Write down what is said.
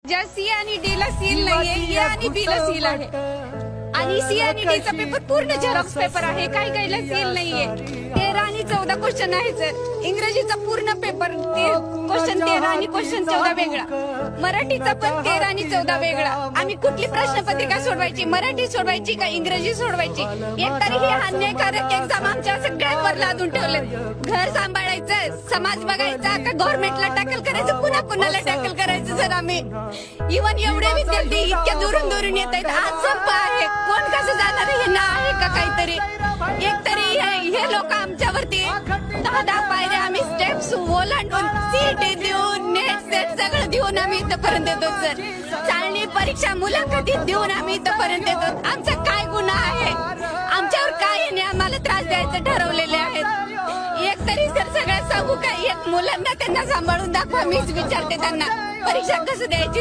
ज्या सी आणि डी ला सील नाहीये, ए आणि बी ला सील आहे आणि सी आणि डी चा पेपर पूर्ण झेरॉक्स पेपर आहे. काही काहीला सील नाहीये. 13 आणि 14 क्वेश्चन आहे सर. इंग्रजीचा पूर्ण पेपर क्वेश्चन 13 आणि क्वेश्चन 14 वेगळा. मराठीचा पण 13 आणि 14 वेगळा. आम्ही कुठली प्रश्नपत्रिका सोडवायची, मराठी सोडवायची का इंग्रजी सोडवायची? एक तरी ही अन्यायकारक एक्झाम आमच्या सगळ्यांवर लादून ठेवले. घर सांभाळायचं, समाज बघायचा का गव्हर्नमेंटला टॅकल करायचं, पुन्हा कुणाला टॅकल करायचं सर? आम्ही इव्हन एवढे विद्यार्थी इतक्या दुरून दुरून येत आहेत. आज संप आहे, कोण कसं जाणार हे ना आहे का काहीतरी? एक तरी हे लोक आमच्यावरती 10 पायऱ्या आम्ही स्टेप्स ओलांडून सीईटी देऊन नेट सेट सगळं देऊन आम्ही इथपर्यंत येतो सर. चालणी परीक्षा मुलाखती देऊन आम्ही इथपर्यंत येतो. आमचा काय गुन्हा आहे? आमच्यावर काय येणे आम्हाला त्रास द्यायचं ठरवलेले आहेत? एक तरी सर सगळ्यात सांगू का, एक मुलांना त्यांना सांभाळून दाखवा. मीच विचारते त्यांना परीक्षा कसं द्यायची.